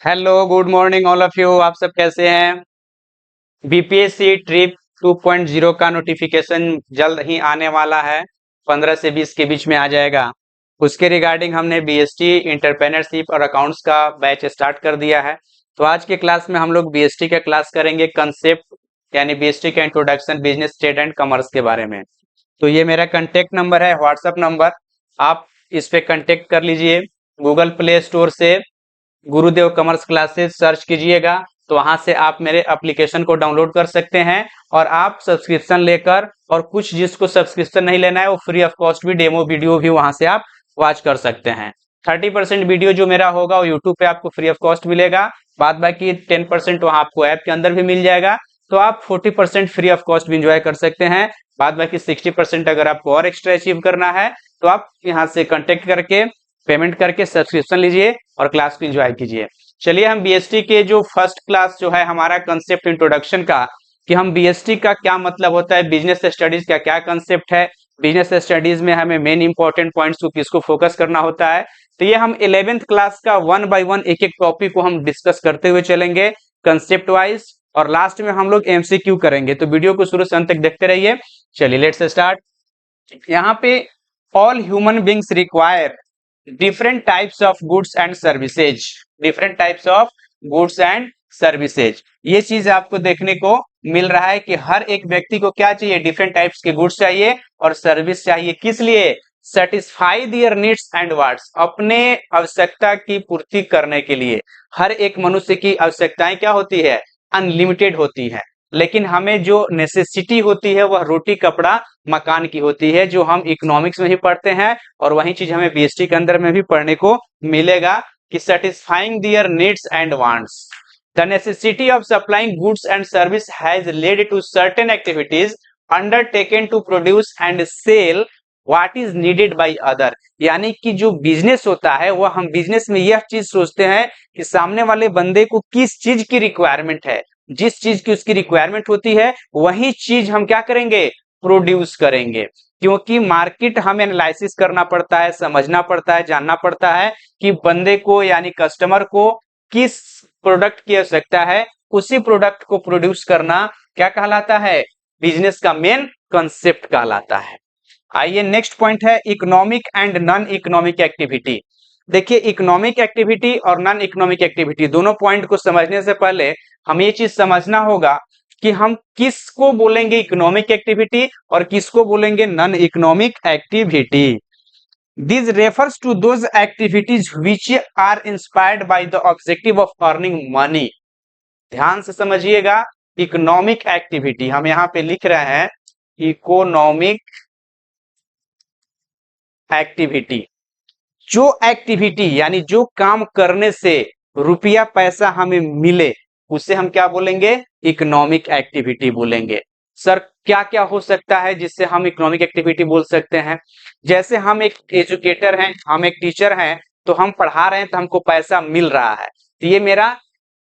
Hello, good morning all of you. आप सब कैसे हैं? बीपीएससी ट्रिप 2.0 का नोटिफिकेशन जल्द ही आने वाला है। 15 से 20 के बीच में आ जाएगा। उसके रिगार्डिंग हमने बीएसटी एंटरप्रेन्योरशिप और अकाउंट्स का बैच स्टार्ट कर दिया है। तो आज के क्लास में हम लोग बीएसटी का क्लास करेंगे, कंसेप्ट यानी बीएसटी का introduction, business, trade and commerce के बारे में। तो ये मेरा कांटेक्ट नंबर है, व्हाट्सएप नंबर। आप इस पे कांटेक्ट कर लीजिए। गूगल प्ले स्टोर से गुरुदेव कॉमर्स क्लासेस सर्च कीजिएगा, तो वहां से आप मेरे एप्लीकेशन को डाउनलोड कर सकते हैं और आप सब्सक्रिप्शन लेकर, और कुछ जिसको सब्सक्रिप्शन नहीं लेना है वो फ्री ऑफ कॉस्ट भी डेमो वीडियो भी वहां से आप वॉच कर सकते हैं। 30% वीडियो जो मेरा होगा वो यूट्यूब पे आपको फ्री ऑफ कॉस्ट मिलेगा। बाद बाकी 10% वहां आपको ऐप के अंदर भी मिल जाएगा। तो आप 40% फ्री ऑफ कॉस्ट भी इंजॉय कर सकते हैं। बाद बाकी 60% अगर आपको और एक्स्ट्रा अचीव करना है तो आप यहाँ से कॉन्टेक्ट करके पेमेंट करके सब्सक्रिप्शन लीजिए और क्लास को एंजॉय कीजिए। चलिए, हम बीएसटी के जो फर्स्ट क्लास जो है हमारा कंसेप्ट इंट्रोडक्शन का, कि हम बीएसटी का क्या मतलब होता है, बिजनेस स्टडीज का क्या कंसेप्ट है, बिजनेस स्टडीज में हमें मेन इंपॉर्टेंट पॉइंट्स को किसको फोकस करना होता है। तो ये हम 11th क्लास का 1 बाय 1 एक एक टॉपिक को हम डिस्कस करते हुए चलेंगे कंसेप्ट वाइज, और लास्ट में हम लोग एमसीक्यू करेंगे। तो वीडियो को शुरू से अंत तक देखते रहिए। चलिए लेट्स स्टार्ट। यहाँ पे all human beings require different types of goods and services, different types of goods and services। ये चीज आपको देखने को मिल रहा है कि हर एक व्यक्ति को क्या चाहिए, डिफरेंट टाइप्स के गुड्स चाहिए और सर्विस चाहिए। किस लिए? Satisfy their needs and wants, अपने आवश्यकता की पूर्ति करने के लिए। हर एक मनुष्य की आवश्यकताएं क्या होती है? अनलिमिटेड होती है। लेकिन हमें जो नेसेसिटी होती है वह रोटी कपड़ा मकान की होती है, जो हम इकोनॉमिक्स में ही पढ़ते हैं, और वही चीज हमें बीएसटी के अंदर में भी पढ़ने को मिलेगा कि satisfying their needs and wants. The necessity of supplying goods and service has led to certain activities undertaken to produce and sell what is needed by other. यानी कि जो बिजनेस होता है वह हम बिजनेस में यह चीज सोचते हैं कि सामने वाले बंदे को किस चीज की रिक्वायरमेंट है, जिस चीज की उसकी रिक्वायरमेंट होती है वही चीज हम क्या करेंगे, प्रोड्यूस करेंगे। क्योंकि मार्केट हमें एनालिसिस करना पड़ता है, समझना पड़ता है, जानना पड़ता है कि बंदे को यानी कस्टमर को किस प्रोडक्ट की आवश्यकता है, उसी प्रोडक्ट को प्रोड्यूस करना क्या कहलाता है, बिजनेस का मेन कंसेप्ट कहलाता है। आइए नेक्स्ट पॉइंट है economic and non economic activity. देखिए, इकोनॉमिक एक्टिविटी और नॉन इकोनॉमिक एक्टिविटी दोनों पॉइंट को समझने से पहले हमें ये चीज समझना होगा कि हम किसको बोलेंगे इकोनॉमिक एक्टिविटी और किसको बोलेंगे non economic activity. This refers to those activities which are inspired by the objective of earning money. ध्यान से समझिएगा, इकोनॉमिक एक्टिविटी हम यहाँ पे लिख रहे हैं इकोनॉमिक एक्टिविटी। जो एक्टिविटी यानी जो काम करने से रुपया पैसा हमें मिले उसे हम क्या बोलेंगे, इकोनॉमिक एक्टिविटी बोलेंगे। सर क्या क्या हो सकता है जिससे हम इकोनॉमिक एक्टिविटी बोल सकते हैं? जैसे हम एक एजुकेटर हैं, हम एक टीचर हैं, तो हम पढ़ा रहे हैं तो हमको पैसा मिल रहा है, तो ये मेरा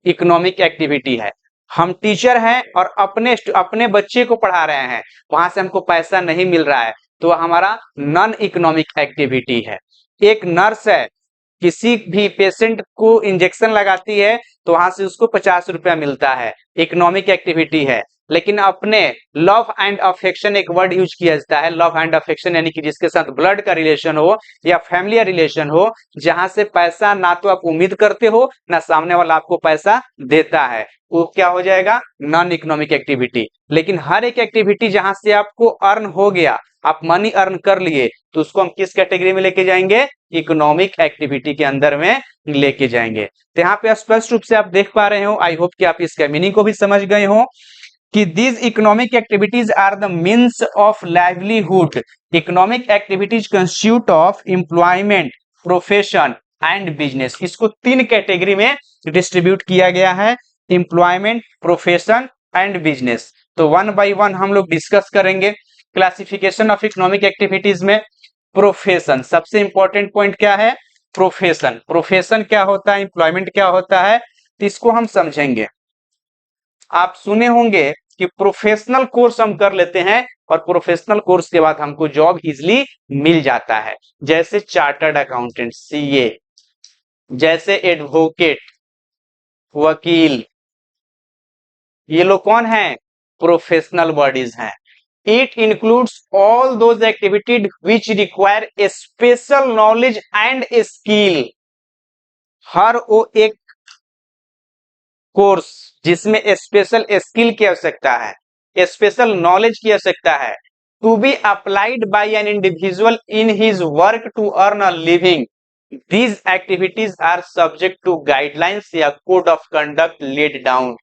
इकोनॉमिक एक्टिविटी है। हम टीचर हैं और अपने बच्चे को पढ़ा रहे हैं, वहां से हमको पैसा नहीं मिल रहा है, तो हमारा नॉन इकोनॉमिक एक्टिविटी है। एक नर्स है, किसी भी पेशेंट को इंजेक्शन लगाती है तो वहां से उसको 50 रुपया मिलता है, इकोनॉमिक एक्टिविटी है। लेकिन अपने लव एंड अफेक्शन एक वर्ड यूज किया जाता है, लव एंड अफेक्शन यानी कि जिसके साथ ब्लड का रिलेशन हो या फैमिली रिलेशन हो, जहां से पैसा ना तो आप उम्मीद करते हो ना सामने वाला आपको पैसा देता है, वो क्या हो जाएगा, नॉन इकोनॉमिक एक्टिविटी। लेकिन हर एक एक्टिविटी जहां से आपको अर्न हो गया, आप मनी अर्न कर लिए, तो उसको हम किस कैटेगरी में लेके जाएंगे, इकोनॉमिक एक्टिविटी के अंदर में लेके जाएंगे। तो यहाँ पे स्पष्ट रूप से आप देख पा रहे हो, आई होप कि आप इसका मीनिंग को भी समझ गए हो कि these economic activities are the means of livelihood। Economic activities constitute of employment, profession and business. इसको 3 कैटेगरी में डिस्ट्रीब्यूट किया गया है, एम्प्लॉयमेंट, प्रोफेशन एंड बिजनेस। तो 1 बाय 1 हम लोग डिस्कस करेंगे। क्लासिफिकेशन ऑफ इकोनॉमिक एक्टिविटीज में प्रोफेशन सबसे इंपॉर्टेंट पॉइंट क्या है, प्रोफेशन। प्रोफेशन क्या होता है, एम्प्लॉयमेंट क्या होता है, तो इसको हम समझेंगे। आप सुने होंगे कि प्रोफेशनल कोर्स हम कर लेते हैं और प्रोफेशनल कोर्स के बाद हमको जॉब इजिली मिल जाता है, जैसे चार्टर्ड अकाउंटेंट सीए, जैसे एडवोकेट, वकील, ये लोग कौन हैं? प्रोफेशनल बॉडीज हैं। It includes all those activities which require a special knowledge and skill. हर वो एक कोर्स जिसमें स्पेशल स्किल की आवश्यकता है, स्पेशल नॉलेज की आवश्यकता है, to be applied by an individual in his work to earn a living. These activities are subject to guidelines या code of conduct laid down.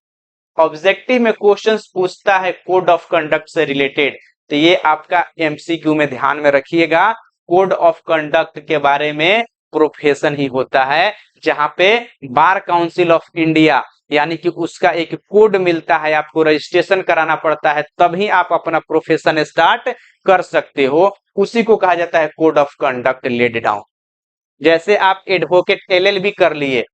Objective में क्वेश्चंस पूछता है कोड ऑफ कंडक्ट से related, तो ये आपका एमसीक्यू में ध्यान में रखिएगा। कोड ऑफ कंडक्ट के बारे में प्रोफेशन ही होता है, जहां पे बार काउंसिल ऑफ इंडिया यानी कि उसका एक कोड मिलता है, आपको रजिस्ट्रेशन कराना पड़ता है, तभी आप अपना प्रोफेशन स्टार्ट कर सकते हो। उसी को कहा जाता है code of conduct laid down. जैसे आप एडवोकेट एलएलबी कर लिए,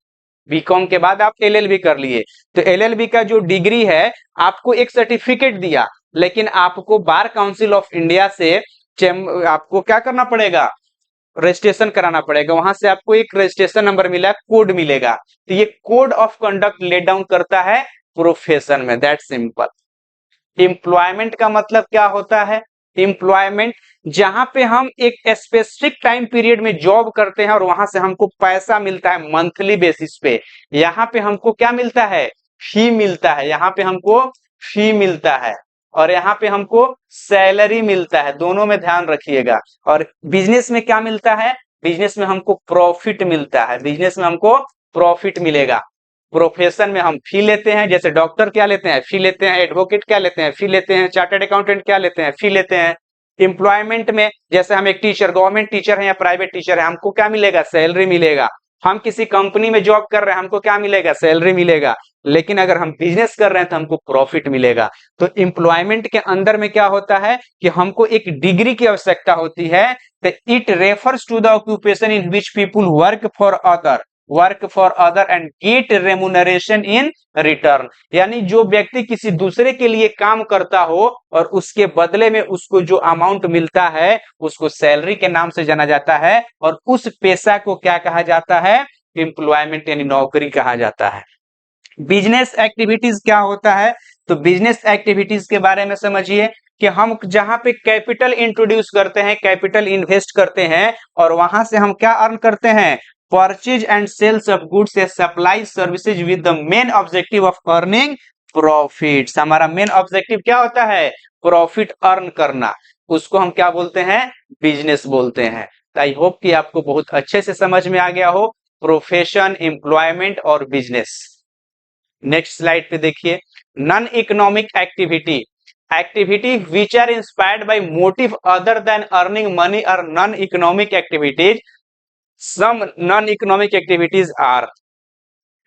बीकॉम के बाद आप एलएलबी कर लिए, तो एलएलबी का जो डिग्री है आपको एक सर्टिफिकेट दिया, लेकिन आपको बार काउंसिल ऑफ इंडिया से आपको क्या करना पड़ेगा? रजिस्ट्रेशन कराना पड़ेगा। वहां से आपको एक रजिस्ट्रेशन नंबर मिला, कोड मिलेगा, तो ये code of conduct let down करता है प्रोफेशन में। That simple. एम्प्लॉयमेंट का मतलब क्या होता है? एम्प्लॉयमेंट जहां पे हम एक स्पेसिफिक टाइम पीरियड में जॉब करते हैं और वहां से हमको पैसा मिलता है मंथली बेसिस पे। यहाँ पे हमको क्या मिलता है? फी मिलता है। यहाँ पे हमको फी मिलता है और यहाँ पे हमको सैलरी मिलता है। दोनों में ध्यान रखिएगा। और बिजनेस में क्या मिलता है? बिजनेस में हमको प्रॉफिट मिलता है। बिजनेस में हमको प्रॉफिट मिलेगा। प्रोफेशन में हम फी लेते हैं, जैसे डॉक्टर क्या लेते हैं? फी लेते हैं। एडवोकेट क्या लेते हैं? फी लेते हैं। चार्टर्ड अकाउंटेंट क्या लेते हैं? फी लेते हैं। एम्प्लॉयमेंट में जैसे हम एक टीचर, गवर्नमेंट टीचर है या प्राइवेट टीचर है, हमको क्या मिलेगा? सैलरी मिलेगा। हम किसी कंपनी में जॉब कर रहे हैं, हमको क्या मिलेगा? सैलरी मिलेगा। लेकिन अगर हम बिजनेस कर रहे हैं तो हमको प्रॉफिट मिलेगा। तो एम्प्लॉयमेंट के अंदर में क्या होता है कि हमको एक डिग्री की आवश्यकता होती है। तो it refers to the occupation in which people work for other and get remuneration in return. यानी जो व्यक्ति किसी दूसरे के लिए काम करता हो और उसके बदले में उसको जो अमाउंट मिलता है उसको सैलरी के नाम से जाना जाता है। और उस पेशा को क्या कहा जाता है? एम्प्लॉयमेंट यानी नौकरी कहा जाता है। बिजनेस एक्टिविटीज क्या होता है? तो बिजनेस एक्टिविटीज के बारे में समझिए कि हम जहां पे कैपिटल इंट्रोड्यूस करते हैं, कैपिटल इन्वेस्ट करते हैं और वहां से हम क्या अर्न करते हैं? Purchase and sales of goods या supply services with the main objective of earning profits. हमारा मेन ऑब्जेक्टिव क्या होता है? प्रॉफिट अर्न करना। उसको हम क्या बोलते हैं? बिजनेस बोलते हैं। आई होप कि आपको बहुत अच्छे से समझ में आ गया हो प्रोफेशन, एम्प्लॉयमेंट और बिजनेस। नेक्स्ट स्लाइड पे देखिए। Non economic activity, activity which are inspired by motive other than earning money और non economic activities. Some non economic activities are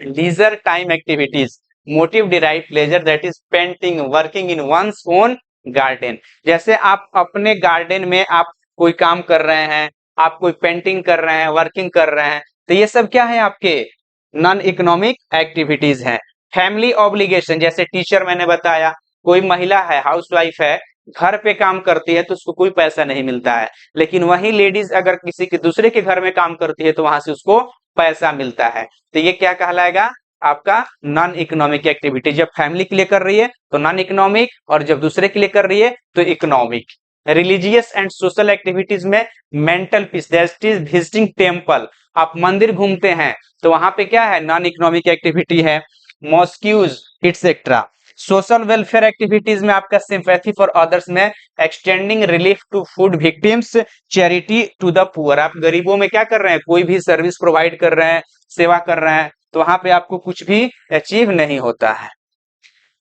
leisure time activities, motive derive pleasure that is painting, working in one's own garden. जैसे आप अपने garden में आप कोई काम कर रहे हैं, आप कोई पेंटिंग कर रहे हैं, वर्किंग कर रहे हैं, तो ये सब क्या है? आपके नॉन इकोनॉमिक एक्टिविटीज हैं। फैमिली ऑब्लिगेशन, जैसे टीचर मैंने बताया, कोई महिला है, हाउसवाइफ है, घर पे काम करती है तो उसको कोई पैसा नहीं मिलता है। लेकिन वही लेडीज अगर किसी के दूसरे के घर में काम करती है तो वहां से उसको पैसा मिलता है। तो ये क्या कहलाएगा? आपका नॉन इकोनॉमिक एक्टिविटी। जब फैमिली के लिए कर रही है तो नॉन इकोनॉमिक, और जब दूसरे के लिए कर रही है तो economic. Religious and social activities में mental peace, that is visiting temple, आप मंदिर घूमते हैं तो वहां पे क्या है? नॉन इकोनॉमिक एक्टिविटी है। Mosques etcetera. Social welfare activities में आपका सिंपैथी फॉर अदर्स में extending relief to food victims, charity to the poor. आप गरीबों में क्या कर रहे हैं? कोई भी सर्विस प्रोवाइड कर रहे हैं, सेवा कर रहे हैं, तो वहां पे आपको कुछ भी अचीव नहीं होता है।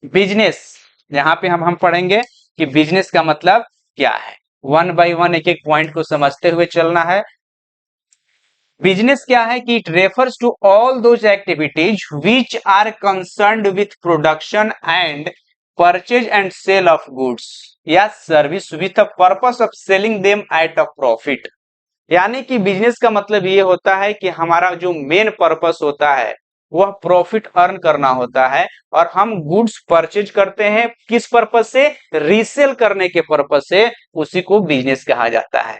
बिजनेस, यहाँ पे हम पढ़ेंगे कि बिजनेस का मतलब क्या है। वन बाय वन एक एक पॉइंट को समझते हुए चलना है। बिजनेस क्या है कि it refers to all those activities which are concerned with production and purchase and sale of goods या service with a purpose of selling them at a profit. यानी कि बिजनेस का मतलब ये होता है कि हमारा जो मेन पर्पस होता है वह प्रॉफिट अर्न करना होता है, और हम गुड्स परचेज करते हैं किस पर्पस से? रीसेल करने के पर्पस से। उसी को बिजनेस कहा जाता है।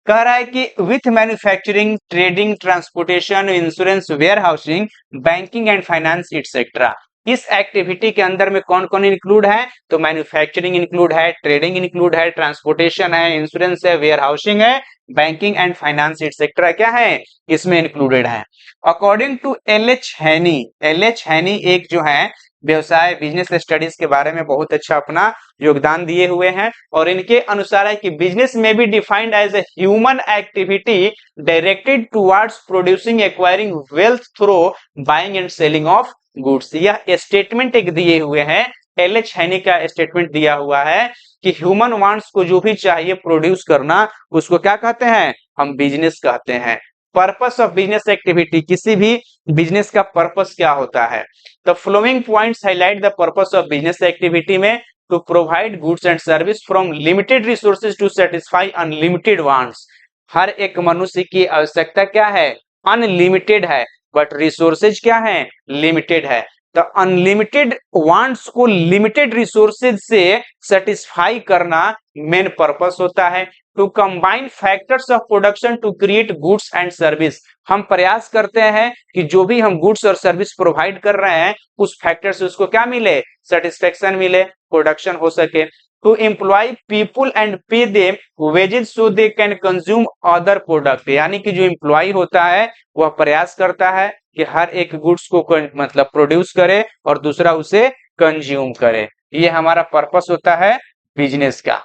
कह रहा है कि with manufacturing, trading, transportation, insurance, warehousing, banking and finance etcetera. इस एक्टिविटी के अंदर में कौन कौन इंक्लूड है? तो मैन्युफैक्चरिंग इंक्लूड है, ट्रेडिंग इंक्लूड है, ट्रांसपोर्टेशन है, इंश्योरेंस है, वेयर हाउसिंग है, बैंकिंग एंड फाइनेंस एटसेट्रा क्या है? इसमें इंक्लूडेड है। अकॉर्डिंग टू एल एच हैनी एक जो है व्यवसाय बिजनेस स्टडीज के बारे में बहुत अच्छा अपना योगदान दिए हुए हैं, और इनके अनुसार है कि बिजनेस में be defined as a human activity directed towards producing, acquiring wealth through buying and selling of goods. यह स्टेटमेंट एक दिए हुए हैं, एल एच हैनी का स्टेटमेंट दिया हुआ है कि ह्यूमन वांट्स को जो भी चाहिए प्रोड्यूस करना, उसको क्या कहते हैं? हम बिजनेस कहते हैं। पर्पस ऑफ बिजनेस एक्टिविटी, किसी भी बिजनेस का पर्पस क्या होता है? The following points highlight the purpose of business activity में to provide goods and service from limited resources to satisfy unlimited wants. हर एक मनुष्य की आवश्यकता क्या है? अनलिमिटेड है, बट रिसोर्सेज क्या है? लिमिटेड है। तो अनलिमिटेड वांट्स को लिमिटेड रिसोर्सेज से सेटिस्फाई करना मेन पर्पस होता है। To combine factors of production to create goods and service. हम प्रयास करते हैं कि जो भी हम गुड्स और सर्विस प्रोवाइड कर रहे हैं उस फैक्टर से उसको क्या मिले? सेटिस्फेक्शन मिले, प्रोडक्शन हो सके। To employ people and pay them wages so they can consume other product. यानी कि जो एम्प्लॉय होता है वह प्रयास करता है कि हर एक गुड्स को मतलब प्रोड्यूस करे और दूसरा उसे कंज्यूम करे। ये हमारा पर्पस होता है बिजनेस का।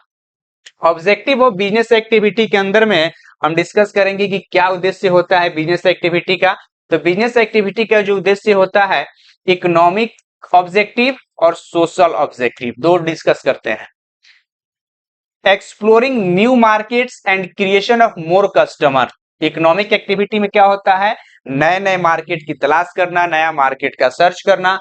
ऑब्जेक्टिव ऑफ बिजनेस एक्टिविटी के अंदर में हम डिस्कस करेंगे कि क्या उद्देश्य होता है बिजनेस एक्टिविटी का। तो बिजनेस एक्टिविटी का जो उद्देश्य होता है, इकोनॉमिक ऑब्जेक्टिव और सोशल ऑब्जेक्टिव, दो डिस्कस करते हैं। Exploring new markets and creation of more customer. Economic activity में क्या होता है? नए नए मार्केट की तलाश करना, नया मार्केट का सर्च करना।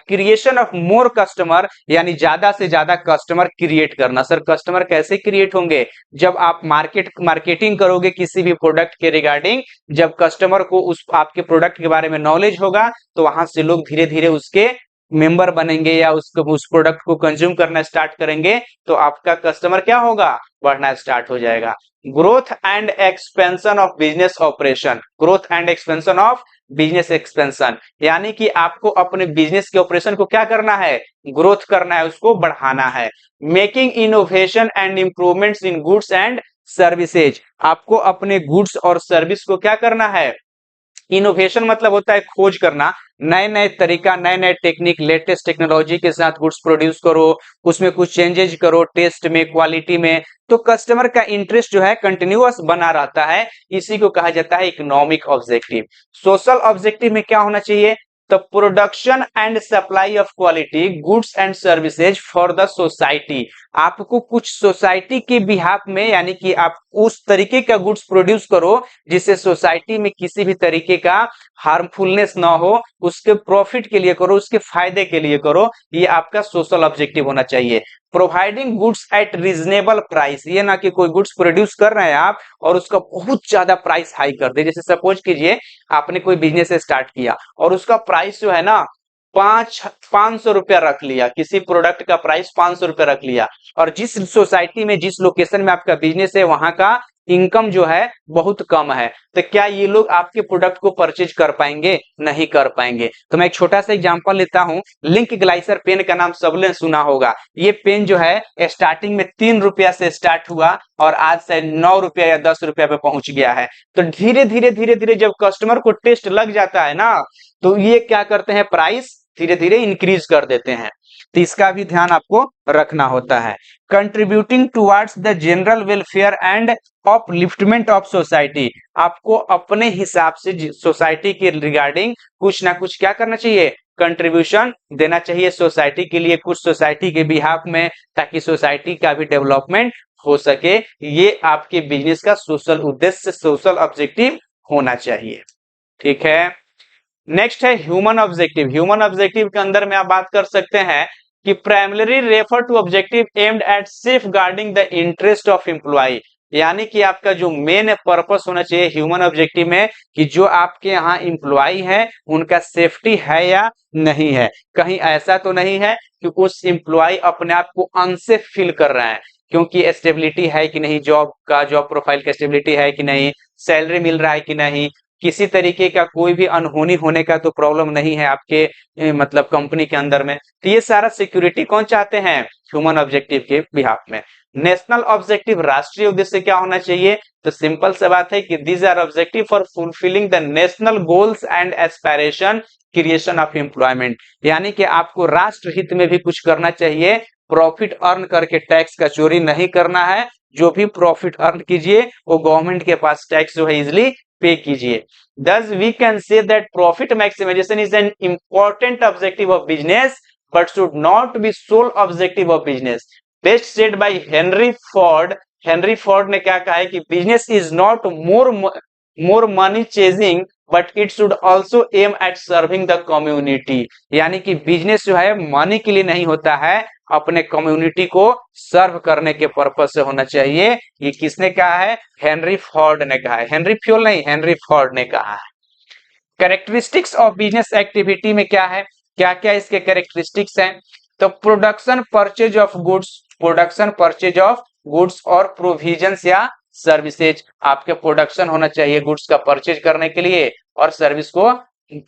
क्रिएशन ऑफ मोर कस्टमर यानी ज्यादा से ज्यादा कस्टमर क्रिएट करना। सर कस्टमर कैसे क्रिएट होंगे? जब आप मार्केटिंग करोगे किसी भी प्रोडक्ट के रिगार्डिंग, जब कस्टमर को उस आपके प्रोडक्ट के बारे में नॉलेज होगा तो वहां से लोग धीरे धीरे उसके मेंबर बनेंगे या उसको उस प्रोडक्ट को कंज्यूम करना स्टार्ट करेंगे, तो आपका कस्टमर क्या होगा? बढ़ना स्टार्ट हो जाएगा। Growth and expansion of business operation. Growth and expansion of business expansion यानी कि आपको अपने बिजनेस के ऑपरेशन को क्या करना है? ग्रोथ करना है, उसको बढ़ाना है। Making innovation and improvements in goods and services. आपको अपने गुड्स और सर्विस को क्या करना है? इनोवेशन मतलब होता है खोज करना, नए नए तरीका, नए नए टेक्निक, लेटेस्ट टेक्नोलॉजी के साथ गुड्स प्रोड्यूस करो, उसमें कुछ चेंजेज करो, टेस्ट में, क्वालिटी में। तो कस्टमर का इंटरेस्ट जो है कंटिन्यूअस बना रहता है, इसी को कहा जाता है इकोनॉमिक ऑब्जेक्टिव। सोशल ऑब्जेक्टिव में क्या होना चाहिए? The production and supply of quality goods and services for the society. आपको कुछ सोसाइटी के बिहाफ में, यानी कि आप उस तरीके का गुड्स प्रोड्यूस करो जिससे सोसाइटी में किसी भी तरीके का हार्मफुलनेस ना हो, उसके प्रॉफिट के लिए करो, उसके फायदे के लिए करो। ये आपका सोशल ऑब्जेक्टिव होना चाहिए। Providing goods at reasonable price, ये ना कि कोई गुड्स प्रोड्यूस कर रहे हैं आप और उसका बहुत ज्यादा प्राइस हाई कर दे। जैसे सपोज कीजिए आपने कोई बिजनेस स्टार्ट किया और उसका प्राइस जो है ना 500 रुपया रख लिया, किसी प्रोडक्ट का प्राइस 500 रुपया रख लिया, और जिस सोसाइटी में, जिस लोकेशन में आपका बिजनेस है वहां का इनकम जो है बहुत कम है, तो क्या ये लोग आपके प्रोडक्ट को परचेज कर पाएंगे? नहीं कर पाएंगे। तो मैं एक छोटा सा एग्जांपल लेता हूं। लिंक ग्लाइसर पेन का नाम सबने सुना होगा। ये पेन जो है स्टार्टिंग में 3 रुपया से स्टार्ट हुआ और आज से 9 रुपया या 10 रुपया पे पहुंच गया है। तो धीरे धीरे जब कस्टमर को टेस्ट लग जाता है ना, तो ये क्या करते हैं? प्राइस धीरे धीरे इंक्रीज कर देते हैं। तो इसका भी ध्यान आपको रखना होता है। Contributing towards the general welfare and upliftment of society. आपको अपने हिसाब से सोसाइटी के रिगार्डिंग कुछ ना कुछ क्या करना चाहिए? कंट्रीब्यूशन देना चाहिए सोसाइटी के लिए, कुछ सोसाइटी के बिहाफ में, ताकि सोसाइटी का भी डेवलपमेंट हो सके। ये आपके बिजनेस का सोशल उद्देश्य, सोशल ऑब्जेक्टिव होना चाहिए। ठीक है। नेक्स्ट है ह्यूमन ऑब्जेक्टिव। ह्यूमन ऑब्जेक्टिव के अंदर में आप बात कर सकते हैं कि primary refer to objective aimed at safeguarding the interest of employ. यानी कि आपका जो मेन पर्पस होना चाहिए ह्यूमन ऑब्जेक्टिव में कि जो आपके यहाँ एम्प्लॉय है उनका सेफ्टी है या नहीं है। कहीं ऐसा तो नहीं है कि उस एम्प्लॉय अपने आप को अनसेफ फील कर रहे हैं, क्योंकि स्टेबिलिटी है कि नहीं, जॉब प्रोफाइल का स्टेबिलिटी है कि नहीं, सैलरी मिल रहा है कि नहीं, किसी तरीके का कोई भी अनहोनी होने का तो प्रॉब्लम नहीं है आपके मतलब कंपनी के अंदर में। तो ये सारा सिक्योरिटी कौन चाहते हैं, ह्यूमन ऑब्जेक्टिव के बिहाफ में। नेशनल ऑब्जेक्टिव, राष्ट्रीय उद्देश्य क्या होना चाहिए, तो सिंपल सा बात है कि these are objective for fulfilling the national goals and aspiration, creation of employment, यानी कि आपको राष्ट्र हित में भी कुछ करना चाहिए, प्रॉफिट अर्न करके टैक्स का चोरी नहीं करना है, जो भी प्रॉफिट अर्न कीजिए वो गवर्नमेंट के पास टैक्स जो है इजिली पे कीजिए। Thus we can say that profit maximization is an important objective of business but should not be sole objective of business. Best said by Henry Ford. Henry Ford ने क्या कहा है कि business is not more money chasing but it should also aim at serving the community. यानी कि business जो है money के लिए नहीं होता है, अपने कम्युनिटी को सर्व करने के पर्पज से होना चाहिए। ये किसने कहा है, हेनरी फोर्ड ने कहा है, हेनरी फ्यूल नहीं, हेनरी फोर्ड ने कहा है। कैरेक्टरिस्टिक्स ऑफ बिजनेस एक्टिविटी में क्या है, क्या क्या इसके कैरेक्टरिस्टिक्स हैं, तो production purchase of goods, production purchase of goods और प्रोविजंस या सर्विसेज, आपके प्रोडक्शन होना चाहिए गुड्स का परचेज करने के लिए और सर्विस को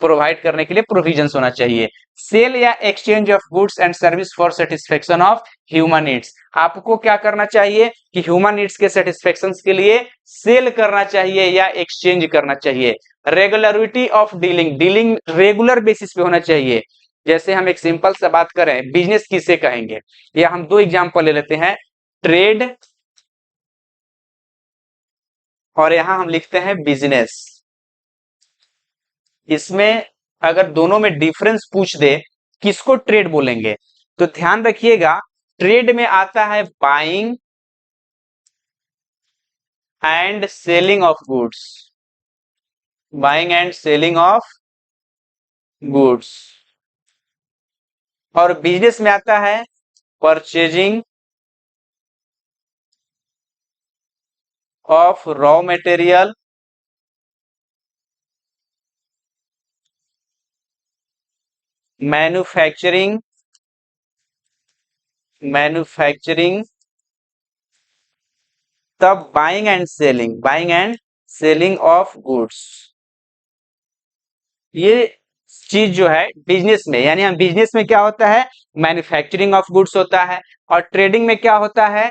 प्रोवाइड करने के लिए प्रोविजंस होना चाहिए। सेल या exchange of goods and service for satisfaction of human needs, आपको क्या करना चाहिए कि ह्यूमन नीड्स के सेटिस्फेक्शन के लिए सेल करना चाहिए या एक्सचेंज करना चाहिए। Regularity of dealing, dealing regular basis पे होना चाहिए। जैसे हम एक सिंपल सा बात करें, बिजनेस किसे कहेंगे, या हम दो एग्जांपल ले लेते हैं, ट्रेड और यहां हम लिखते हैं बिजनेस। इसमें अगर दोनों में डिफरेंस पूछ दे किसको ट्रेड बोलेंगे, तो ध्यान रखिएगा ट्रेड में आता है buying and selling of goods, buying and selling of goods, और बिजनेस में आता है purchasing of raw material manufacturing तब buying and selling of goods. ये चीज जो है बिजनेस में, यानी हम बिजनेस में क्या होता है, मैन्युफैक्चरिंग ऑफ गुड्स होता है, और ट्रेडिंग में क्या होता है,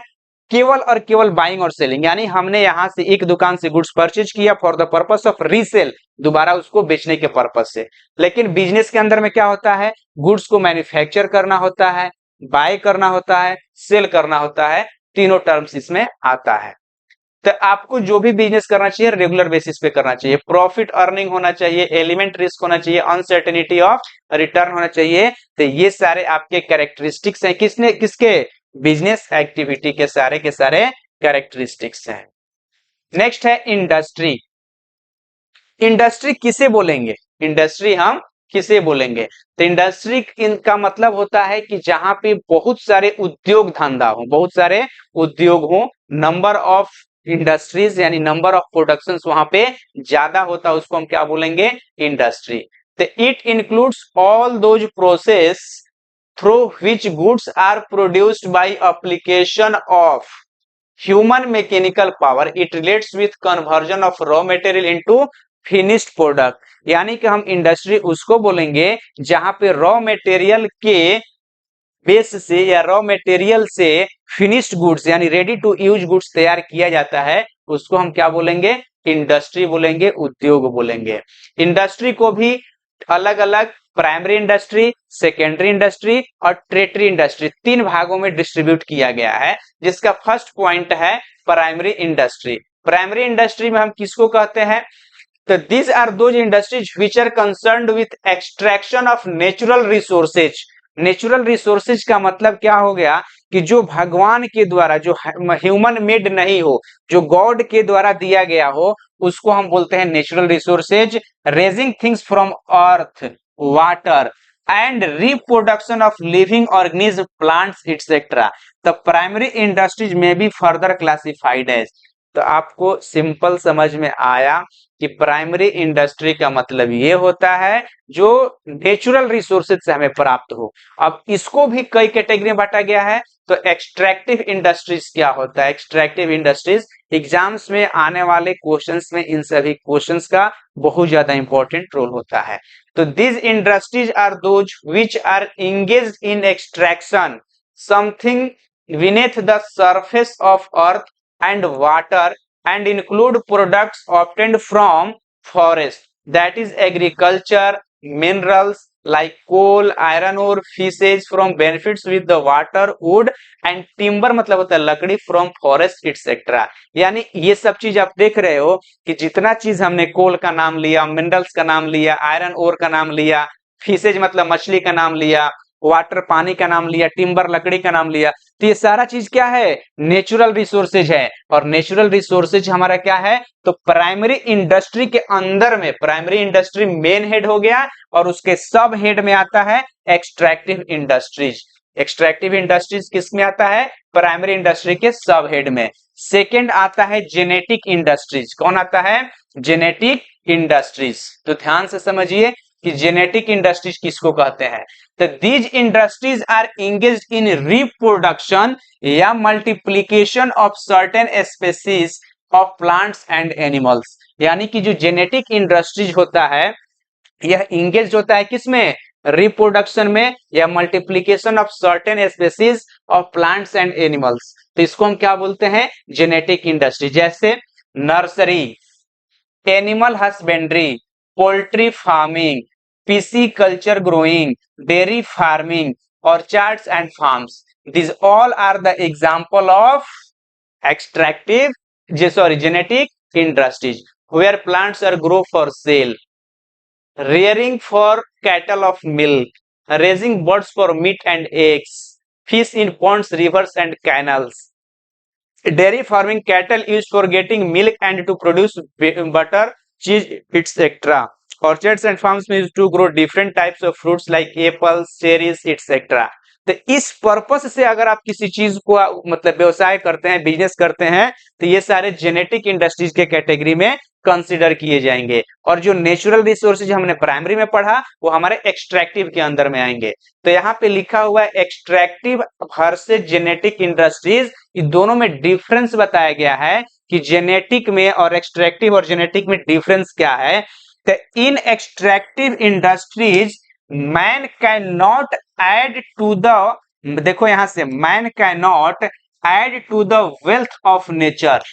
केवल और केवल बाइंग और सेलिंग, यानी हमने यहां से एक दुकान से गुड्स परचेज किया for the purpose of resale, दोबारा उसको बेचने के पर्पस से। लेकिन बिजनेस के अंदर में क्या होता है, गुड्स को मैन्युफैक्चर करना होता है, बाय करना होता है, सेल करना होता है, तीनों टर्म्स इसमें आता है। तो आपको जो भी बिजनेस करना चाहिए रेगुलर बेसिस पे करना चाहिए, प्रॉफिट अर्निंग होना चाहिए, एलिमेंट रिस्क होना चाहिए, अनसर्टेनिटी ऑफ रिटर्न होना चाहिए। तो ये सारे आपके कैरेक्टरिस्टिक्स हैं, किसके, बिजनेस एक्टिविटी के सारे कैरेक्टरिस्टिक्स हैं। नेक्स्ट है इंडस्ट्री। इंडस्ट्री किसे बोलेंगे, इंडस्ट्री हम किसे बोलेंगे, तो इंडस्ट्री इनका मतलब होता है कि जहां पे बहुत सारे उद्योग धंधा हो, बहुत सारे उद्योग हो, नंबर ऑफ इंडस्ट्रीज यानी नंबर ऑफ प्रोडक्शन वहां पे ज्यादा होता है, उसको हम क्या बोलेंगे, इंडस्ट्री। तो it includes all those process through which goods are produced by application of human mechanical power, it relates with conversion of raw material into finished product, यानी कि हम इंडस्ट्री उसको बोलेंगे जहां पे रॉ मटेरियल के बेस से या रॉ मटेरियल से फिनिश्ड गुड्स यानी रेडी टू यूज गुड्स तैयार किया जाता है, उसको हम क्या बोलेंगे, इंडस्ट्री बोलेंगे, उद्योग बोलेंगे। इंडस्ट्री को भी अलग अलग प्राइमरी इंडस्ट्री, सेकेंडरी इंडस्ट्री और टर्टियरी इंडस्ट्री तीन भागों में डिस्ट्रीब्यूट किया गया है, जिसका फर्स्ट पॉइंट है प्राइमरी इंडस्ट्री। प्राइमरी इंडस्ट्री में हम किसको कहते हैं, तो these are those industries which are concerned with extraction of natural resources। Natural resources का मतलब क्या हो गया कि जो भगवान के द्वारा, जो ह्यूमन मेड नहीं हो, जो गॉड के द्वारा दिया गया हो, उसको हम बोलते हैं natural resources. Raising things from earth, water and reproduction of living organism, plants etcetera. The primary industries में बी फर्दर क्लासिफाइड एज, तो आपको सिंपल समझ में आया कि प्राइमरी इंडस्ट्री का मतलब ये होता है जो नेचुरल रिसोर्सेज से हमें प्राप्त हो। अब इसको भी कई कैटेगरी में बांटा गया है। तो एक्सट्रैक्टिव इंडस्ट्रीज क्या होता है? एक्सट्रैक्टिव इंडस्ट्रीज एग्जाम्स में आने वाले क्वेश्चंस में इन सभी क्वेश्चंस का बहुत ज्यादा इंपॉर्टेंट रोल होता है। तो these industries are those which are engaged in extraction something beneath the surface of earth and water and include products obtained from forest, that is agriculture, minerals like coal, iron ore, fishes from benefits with the water, wood and timber मतलब होता है लकड़ी from forest etc। यानी ये सब चीज आप देख रहे हो कि जितना चीज हमने कोल का नाम लिया, मिनरल्स का नाम लिया, आयरन ओर का नाम लिया, फिशेज मतलब मछली का नाम लिया, वाटर पानी का नाम लिया, टिम्बर लकड़ी का नाम लिया, तो ये सारा चीज क्या है? नेचुरल रिसोर्सेज है। और नेचुरल रिसोर्सेज हमारा क्या है? तो प्राइमरी इंडस्ट्री के अंदर में प्राइमरी इंडस्ट्री मेन हेड हो गया और उसके सब हेड में आता है एक्सट्रैक्टिव इंडस्ट्रीज। एक्सट्रैक्टिव इंडस्ट्रीज किस में आता है? प्राइमरी इंडस्ट्री के सब हेड में। सेकेंड आता है जेनेटिक इंडस्ट्रीज। कौन आता है? Genetic industries. तो ध्यान से समझिए कि जेनेटिक इंडस्ट्रीज किसको कहते हैं। तो these industries are engaged in reproduction या multiplication of certain species of plants and animals. यानी कि जो जेनेटिक इंडस्ट्रीज होता है यह इंगेज होता है किसमें? रिप्रोडक्शन में या multiplication of certain species of plants and animals. तो इसको हम क्या बोलते हैं? Genetic industry. जैसे nursery, animal husbandry, poultry farming, pisciculture growing, dairy farming, orchards and farms, this all are the example of genetic industries where plants are grow for sale, rearing for cattle of milk, raising birds for meat and eggs, fish in ponds, rivers and canals, dairy farming, cattle used for getting milk and to produce butter, cheese etc, orchards and farms used to grow different types of fruits like apples, cherries etc। तो इस purpose से अगर आप किसी चीज को मतलब व्यवसाय करते हैं, बिजनेस करते हैं, तो ये सारे जेनेटिक इंडस्ट्रीज के कैटेगरी में कंसीडर किए जाएंगे। और जो नेचुरल रिसोर्सेज हमने प्राइमरी में पढ़ा वो हमारे एक्सट्रैक्टिव के अंदर में आएंगे। तो यहाँ पे लिखा हुआ है एक्सट्रैक्टिव वर्सेस जेनेटिक इंडस्ट्रीज, इन दोनों में डिफरेंस बताया गया है कि जेनेटिक में और एक्सट्रैक्टिव और जेनेटिक में डिफरेंस क्या है। तो in extractive industries man can not add to the, देखो यहां से, man can not add to the wealth of nature.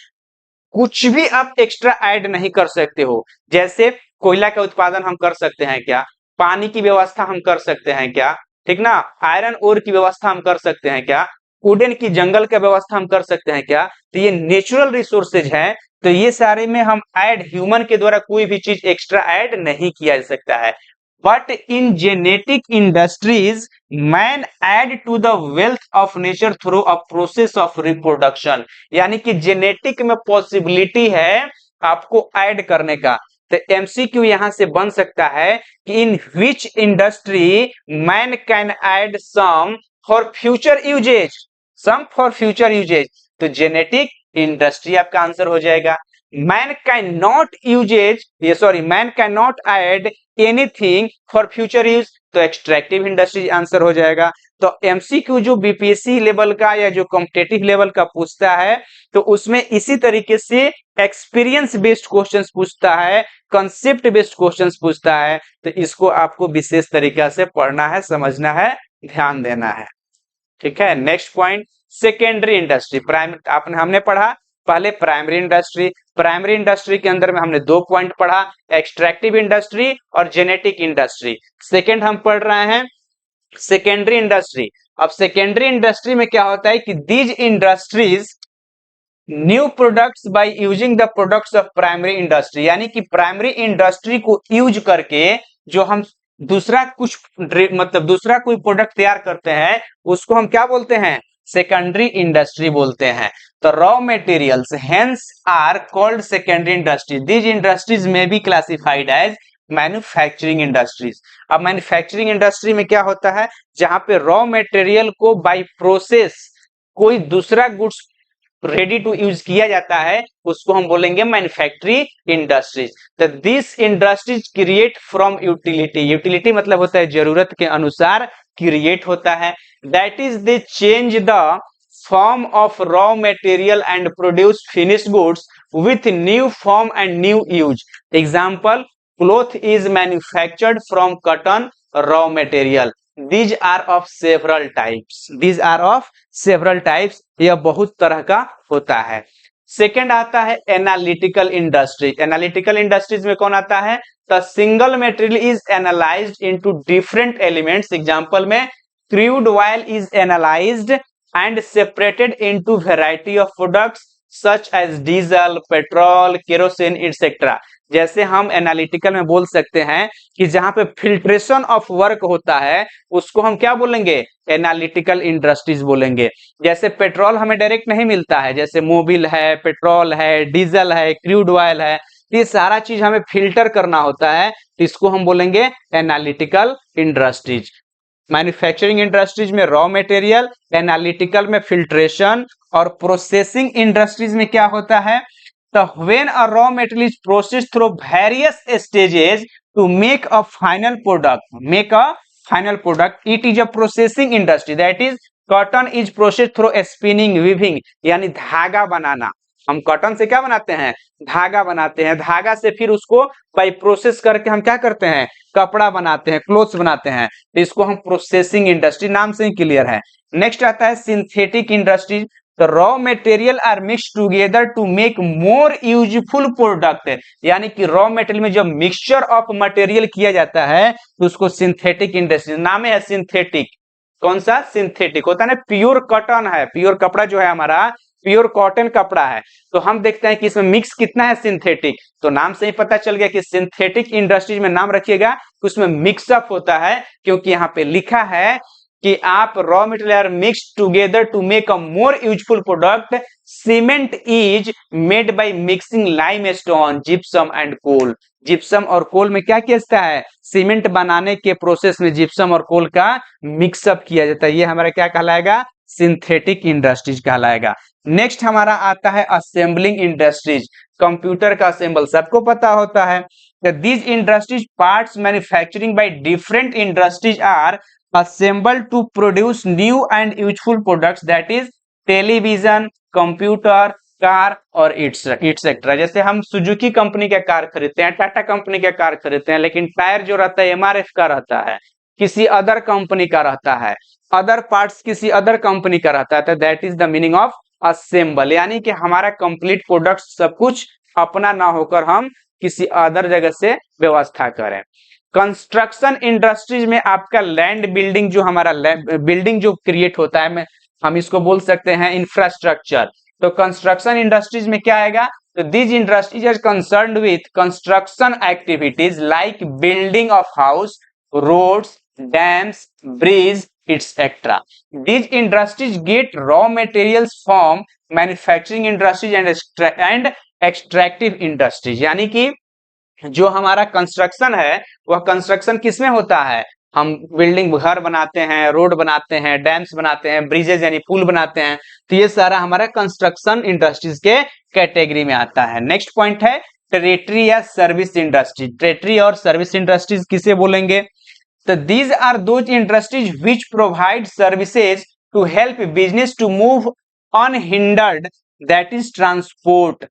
कुछ भी आप एक्स्ट्रा ऐड नहीं कर सकते हो। जैसे कोयला का उत्पादन हम कर सकते हैं क्या? पानी की व्यवस्था हम कर सकते हैं क्या? ठीक ना? आयरन ओर की व्यवस्था हम कर सकते हैं क्या? वुडन की जंगल का व्यवस्था हम कर सकते हैं क्या? तो ये नेचुरल रिसोर्सेज है। तो ये सारे में हम ऐड, ह्यूमन के द्वारा कोई भी चीज एक्स्ट्रा ऐड नहीं किया जा सकता है। But in genetic industries man add to the wealth of nature through a process of reproduction. यानी कि जेनेटिक में पॉसिबिलिटी है आपको ऐड करने का। तो एमसीक्यू यहां से बन सकता है कि in which industry man can add some for future uses, some for future uses. तो जेनेटिक इंडस्ट्री आपका आंसर हो जाएगा। मैन कैन नॉट यूजेज, ये sorry, man can not add anything for future use, तो एक्सट्रैक्टिव इंडस्ट्री आंसर हो जाएगा। तो MCQ जो बीपीएससी लेवल का या जो कॉम्पिटिटिव लेवल का पूछता है तो उसमें इसी तरीके से एक्सपीरियंस बेस्ड क्वेश्चंस पूछता है, कंसेप्ट बेस्ड क्वेश्चंस पूछता है। तो इसको आपको विशेष तरीका से पढ़ना है, समझना है, ध्यान देना है। ठीक है, next point, secondary industry. Primary हमने पढ़ा पहले प्राइमरी इंडस्ट्री। प्राइमरी इंडस्ट्री के अंदर में हमने दो पॉइंट पढ़ा, एक्सट्रैक्टिव इंडस्ट्री और जेनेटिक इंडस्ट्री। सेकेंड हम पढ़ रहे हैं सेकेंडरी इंडस्ट्री। अब सेकेंडरी इंडस्ट्री में क्या होता है कि these industries new products by using the products of primary industry. यानी कि प्राइमरी इंडस्ट्री को यूज करके जो हम दूसरा कुछ मतलब दूसरा कोई प्रोडक्ट तैयार करते हैं उसको हम क्या बोलते हैं? सेकेंडरी इंडस्ट्री बोलते हैं। तो raw materials hence are called secondary industry. These industries में be classified as manufacturing industries. अब मैन्युफैक्चरिंग इंडस्ट्री में क्या होता है? जहां पे रॉ मटेरियल को बाय प्रोसेस कोई दूसरा गुड्स रेडी टू यूज किया जाता है उसको हम बोलेंगे मैन्युफैक्चरिंग इंडस्ट्रीज। तो this industries create from utility, utility मतलब होता है जरूरत के अनुसार क्रिएट होता है। That is they change the form of raw material and produce finished goods with new form and new use. Example, cloth is manufactured from cotton raw material. These are of several types. These are of several types. यह बहुत तरह का होता है। Second आता है analytical industries. Analytical industries में कौन आता है? The single material is analysed into different elements. Example में crude oil is analysed and separated into variety of products such as diesel, petrol, kerosene, etc. जैसे हम एनालिटिकल में बोल सकते हैं कि जहां पे फिल्ट्रेशन ऑफ वर्क होता है उसको हम क्या बोलेंगे? एनालिटिकल इंडस्ट्रीज बोलेंगे। जैसे पेट्रोल हमें डायरेक्ट नहीं मिलता है, जैसे मोबिल है, पेट्रोल है, डीजल है, क्रूड ऑयल है, ये सारा चीज हमें फिल्टर करना होता है, तो इसको हम बोलेंगे एनालिटिकल इंडस्ट्रीज। मैन्युफैक्चरिंग इंडस्ट्रीज में रॉ मटेरियल, एनालिटिकल में फिल्ट्रेशन, और प्रोसेसिंग इंडस्ट्रीज में क्या होता है? तो when a raw material is processed through various stages to make a final product, it is a processing industry. That is cotton is processed through spinning, weaving यानी धागा बनाना। हम कॉटन से क्या बनाते हैं? धागा बनाते हैं। धागा से फिर उसको बाई प्रोसेस करके हम क्या करते हैं? कपड़ा बनाते हैं, क्लोथ्स बनाते हैं। तो इसको हम प्रोसेसिंग इंडस्ट्री, नाम से ही क्लियर है। नेक्स्ट आता है सिंथेटिक इंडस्ट्री। तो raw material are mix together to make more useful product, यानी कि रॉ मटेरियल में जब मिक्सचर ऑफ मटेरियल किया जाता है तो उसको सिंथेटिक इंडस्ट्री, नाम है सिंथेटिक। कौन सा? सिंथेटिक होता है ना, प्योर कॉटन है, प्योर कपड़ा जो है हमारा प्योर कॉटन कपड़ा है, तो हम देखते हैं कि इसमें मिक्स कितना है? सिंथेटिक। तो नाम से ही पता चल गया कि सिंथेटिक इंडस्ट्रीज में नाम रखिएगा कि उसमें मिक्सअप होता है, क्योंकि यहाँ पे लिखा है कि आप raw material are mix together to make a more useful product. Cement is made by mixing limestone, gypsum and coal. Gypsum और कोल में क्या किया जाता है? सीमेंट बनाने के प्रोसेस में जिप्सम और कोल का मिक्सअप किया जाता है। ये हमारा क्या कहलाएगा? सिंथेटिक इंडस्ट्रीज कहलाएगा। नेक्स्ट हमारा आता है असेंबलिंग इंडस्ट्रीज। कंप्यूटर का असेंबल सबको पता होता है। These industries parts manufacturing by different industries are assembled to produce new and useful products, that is television, computer, car और इट्सेट्रा। जैसे हम सुजुकी कंपनी का कार खरीदते हैं, टाटा कंपनी का कार खरीदते हैं, लेकिन टायर जो रहता है एमआरएफ का रहता है, किसी अदर कंपनी का रहता है, अदर पार्ट्स किसी अदर कंपनी का रहता है। तो that is the meaning of assemble, यानी कि हमारा कंप्लीट प्रोडक्ट सब कुछ अपना ना होकर हम किसी अदर जगह से व्यवस्था करें। कंस्ट्रक्शन इंडस्ट्रीज में आपका लैंड बिल्डिंग, जो हमारा बिल्डिंग जो क्रिएट होता है, हम इसको बोल सकते हैं इंफ्रास्ट्रक्चर। तो कंस्ट्रक्शन इंडस्ट्रीज में क्या आएगा? तो this industries are concerned with construction activities like building of house, roads, dams, bridge, etc. These industries get raw materials from manufacturing industries and extractive industries, यानी कि जो हमारा कंस्ट्रक्शन है वह कंस्ट्रक्शन किसमें होता है? हम बिल्डिंग, घर बनाते हैं, रोड बनाते हैं, डैम्स बनाते हैं, ब्रिजेस यानी पुल बनाते हैं, तो ये सारा हमारा कंस्ट्रक्शन इंडस्ट्रीज के कैटेगरी में आता है। नेक्स्ट पॉइंट है टेरिटरी या सर्विस इंडस्ट्री। टेरिटरी और सर्विस इंडस्ट्रीज किसे बोलेंगे? So these are those industries which provide services to help business to move unhindered, that is transport,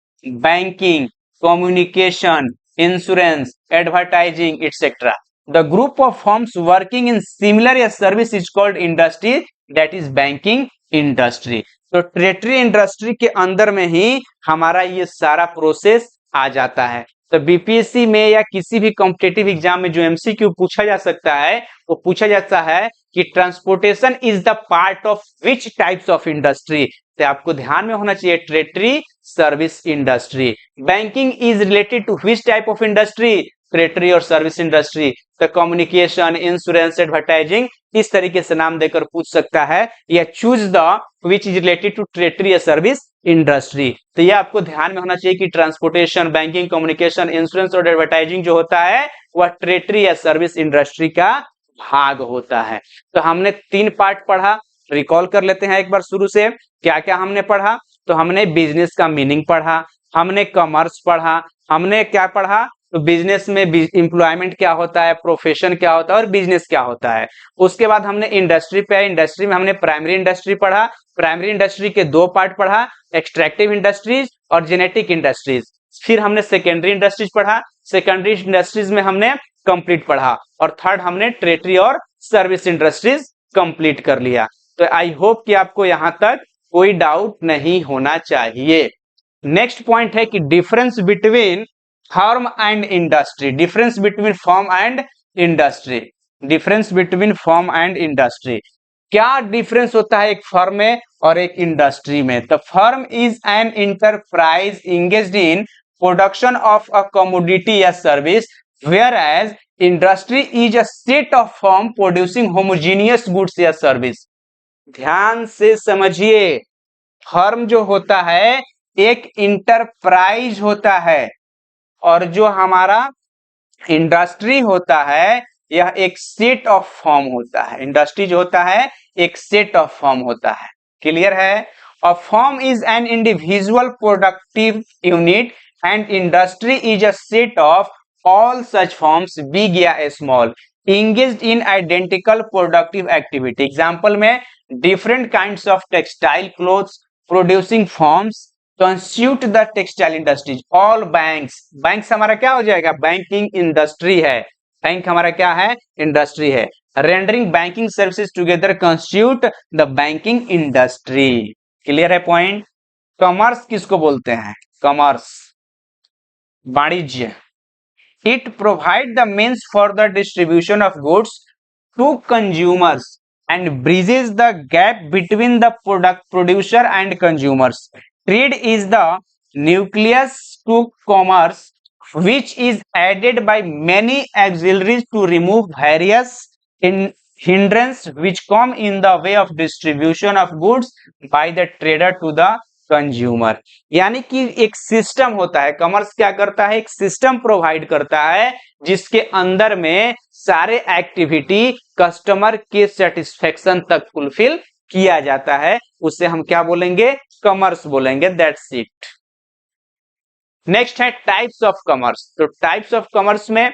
banking, communication, insurance, advertising, etc. The group of firms working in similar service is called industry, that is banking industry. तो territory industry के अंदर में ही हमारा ये सारा process आ जाता है। तो बीपीएससी में या किसी भी कॉम्पिटिटिव एग्जाम में जो एमसीक्यू पूछा जा सकता है वो पूछा जाता है कि transportation is the part of which types of industry. तो आपको ध्यान में होना चाहिए territory, service industry. Banking is related to which type of industry? Territory और सर्विस इंडस्ट्री। तो कम्युनिकेशन, इंश्योरेंस, एडवर्टाइजिंग, इस तरीके से नाम देकर पूछ सकता है, या choose the which is related to territory या सर्विस इंडस्ट्री। तो ये आपको ध्यान में होना चाहिए कि ट्रांसपोर्टेशन, बैंकिंग, कम्युनिकेशन, इंश्योरेंस और एडवर्टाइजिंग जो होता है वह टेरिटरी या सर्विस इंडस्ट्री का भाग होता है। तो हमने 3 पार्ट पढ़ा, रिकॉल कर लेते हैं एक बार शुरू से। क्या क्या हमने पढ़ा? तो हमने बिजनेस का मीनिंग पढ़ा, हमने कॉमर्स पढ़ा, हमने क्या पढ़ा, तो बिजनेस में एम्प्लॉयमेंट क्या होता है, प्रोफेशन क्या होता है और बिजनेस क्या होता है। उसके बाद हमने इंडस्ट्री पे, इंडस्ट्री में हमने प्राइमरी इंडस्ट्री पढ़ा, प्राइमरी इंडस्ट्री के दो पार्ट पढ़ा, एक्सट्रैक्टिव इंडस्ट्रीज और जेनेटिक इंडस्ट्रीज। फिर हमने सेकेंडरी इंडस्ट्रीज पढ़ा, सेकेंडरी इंडस्ट्रीज में हमने कंप्लीट पढ़ा, और थर्ड हमने टेरिटरी और सर्विस इंडस्ट्रीज कंप्लीट कर लिया। तो आई होप कि आपको यहां तक कोई डाउट नहीं होना चाहिए। नेक्स्ट पॉइंट है कि difference between firm and industry, difference between firm and industry, difference between firm and industry. क्या डिफरेंस होता है एक फर्म में और एक इंडस्ट्री में? The firm is an enterprise engaged in production of a commodity या service, whereas industry is a set of firm producing homogeneous goods या सर्विस। ध्यान से समझिए, फर्म जो होता है एक इंटरप्राइज होता है, और जो हमारा इंडस्ट्री होता है यह एक सेट ऑफ फर्म होता है। इंडस्ट्री जो होता है एक सेट ऑफ फर्म होता है। क्लियर है? A firm is an individual productive unit and industry is a set of all such firms big या small engaged in identical productive activity। Example में different kinds of textile clothes producing firms constitute the textile industries। all banks, banks हमारा क्या हो जाएगा, banking industry है, bank हमारा क्या है, इंडस्ट्री है। rendering banking services together constitute the banking industry। Clear है पॉइंट? कॉमर्स किसको बोलते हैं? कॉमर्स, वाणिज्य। It provides the means for the distribution of goods to consumers and bridges the gap between the producer and consumers. Trade is the nucleus to commerce, which is added by many auxiliaries to remove various hindrances which come in the way of distribution of goods by the trader to the consumer. यानी कि एक system होता है, commerce क्या करता है, एक system provide करता है जिसके अंदर में सारे एक्टिविटी कस्टमर के सेटिस्फेक्शन तक फुलफिल किया जाता है, उसे हम क्या बोलेंगे, कॉमर्स बोलेंगे। That's it. नेक्स्ट है टाइप्स ऑफ कॉमर्स। तो टाइप्स ऑफ कॉमर्स में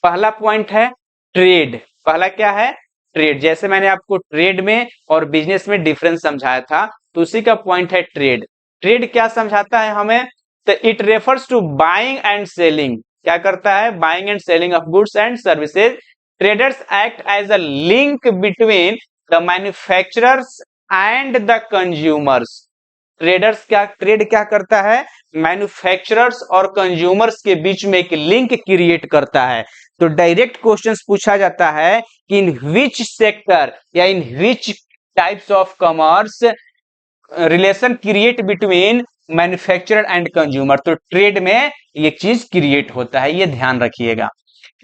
पहला पॉइंट है ट्रेड। पहला क्या है, ट्रेड। जैसे मैंने आपको ट्रेड में और बिजनेस में डिफरेंस समझाया था, तो उसी का पॉइंट है ट्रेड। ट्रेड क्या समझाता है हमें, तो it refers to buying and selling. क्या करता है, buying and selling of goods and services. Traders act as a link between the manufacturers and the consumers. Traders क्या, ट्रेड क्या करता है, मैन्युफैक्चरर्स और कंज्यूमर्स के बीच में एक लिंक क्रिएट करता है। तो डायरेक्ट क्वेश्चंस पूछा जाता है कि इन विच सेक्टर या in which types of commerce relation create between manufacturer and consumer. तो ट्रेड में ये चीज क्रिएट होता है, ये ध्यान रखिएगा।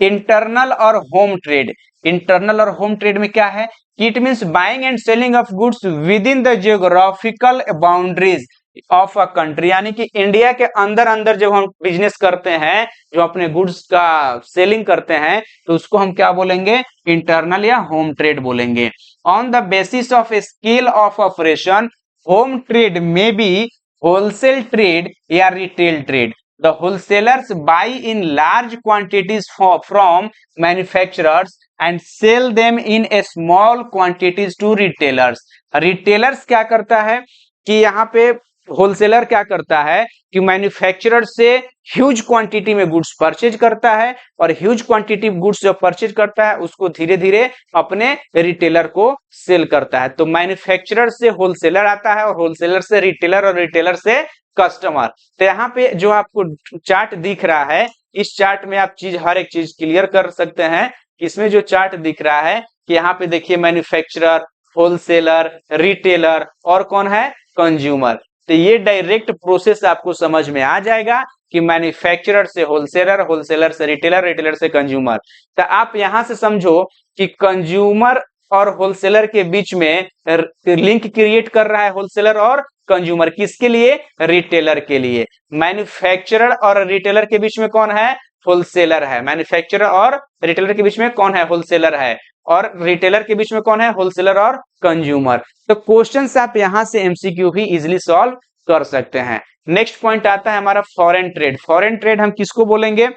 इंटरनल और होम ट्रेड। इंटरनल और होम ट्रेड में क्या है, it means buying and selling of goods with in the geographical boundaries of a country. यानी कि इंडिया के अंदर अंदर जब हम बिजनेस करते हैं, जो अपने गुड्स का सेलिंग करते हैं, तो उसको हम क्या बोलेंगे, इंटरनल या होम ट्रेड बोलेंगे। On the basis of scale of operation, home trade में बी होलसेल ट्रेड या retail trade. The wholesalers buy in large quantities from manufacturers and sell them in a small quantities to retailers। retailers क्या करता है कि यहाँ पे wholesaler क्या करता है कि मैन्युफैक्चरर से ह्यूज क्वांटिटी में गुड्स परचेज करता है, और ह्यूज क्वांटिटी गुड्स जो परचेज करता है उसको धीरे धीरे अपने रिटेलर को सेल करता है। तो मैन्युफैक्चरर से होलसेलर आता है, और होलसेलर से रिटेलर, और रिटेलर से कस्टमर। तो यहाँ पे जो आपको चार्ट दिख रहा है, इस चार्ट में आप हर एक चीज क्लियर कर सकते हैं। इसमें जो चार्ट दिख रहा है कि यहाँ पे देखिए मैन्युफैक्चरर, होलसेलर, रिटेलर और कौन है, कंज्यूमर। तो ये डायरेक्ट प्रोसेस आपको समझ में आ जाएगा कि मैन्युफैक्चरर से होलसेलर, होलसेलर से रिटेलर, रिटेलर से कंज्यूमर। तो आप यहां से समझो कि कंज्यूमर और होलसेलर के बीच में लिंक क्रिएट कर रहा है होलसेलर और कंज्यूमर। किसके लिए, रिटेलर के लिए। मैन्युफैक्चरर और रिटेलर के बीच में कौन है, होलसेलर है। मैन्युफैक्चरर और रिटेलर के बीच में कौन है, होलसेलर है। और रिटेलर के बीच में कौन है, होलसेलर और कंज्यूमर। तो क्वेश्चंस आप यहां से एमसीक्यू भी इजीली सॉल्व कर सकते हैं। नेक्स्ट पॉइंट आता है हमारा फॉरेन ट्रेड। फॉरेन ट्रेड हम किसको बोलेंगे?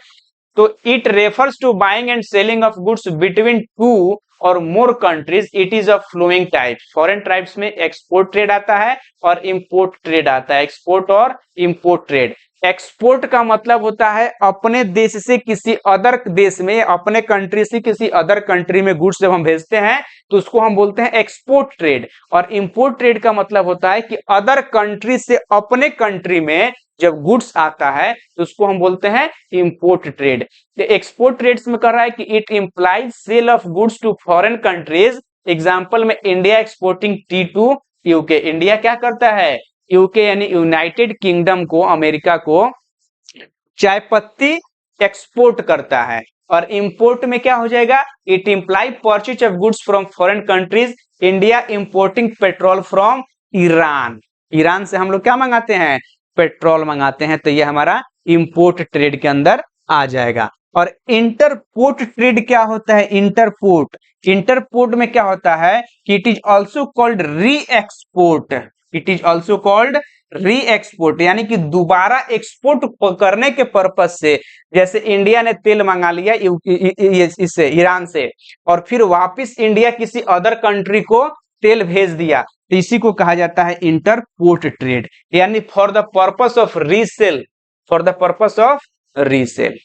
तो it refers to buying and selling of goods between two और more countries. It is a flowing type. Foreign tribes में एक्सपोर्ट ट्रेड आता है और इंपोर्ट ट्रेड आता है। एक्सपोर्ट और इंपोर्ट ट्रेड। एक्सपोर्ट का मतलब होता है अपने देश से किसी अदर देश में, अपने कंट्री से किसी अदर कंट्री में गुड्स जब हम भेजते हैं तो उसको हम बोलते हैं एक्सपोर्ट ट्रेड। और इंपोर्ट ट्रेड का मतलब होता है कि अदर कंट्री से अपने कंट्री में जब गुड्स आता है तो उसको हम बोलते हैं इंपोर्ट ट्रेड। एक्सपोर्ट ट्रेड्स में कर रहा है कि it implies sale of goods to foreign countries. Example में India exporting tea to UK. India क्या करता है? यूके यानी यूनाइटेड किंगडम को, अमेरिका को चाय पत्ती एक्सपोर्ट करता है। और इंपोर्ट में क्या हो जाएगा? It imply purchase of goods from foreign countries. India importing petrol from Iran. Iran से हम लोग क्या मंगाते हैं? पेट्रोल मंगाते हैं। तो ये हमारा इंपोर्ट ट्रेड के अंदर आ जाएगा। और इंटरपोर्ट ट्रेड क्या होता है? इंटरपोर्ट, इंटरपोर्ट में क्या होता है कि इट इज ऑल्सो कॉल्ड री export. It is also called री एक्सपोर्ट, यानी कि दोबारा एक्सपोर्ट करने के पर्पज से। जैसे इंडिया ने तेल मंगा लिया इससे, ईरान से, और फिर वापस इंडिया किसी अदर कंट्री को तेल भेज दिया, तो इसी को कहा जाता है इंटरपोर्ट ट्रेड, यानी for the purpose of resale. For the purpose of resale.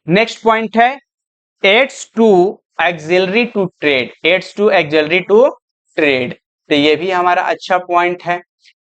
Next point है aids to auxiliary to trade. Aids to auxiliary to trade, तो ये भी हमारा अच्छा पॉइंट है।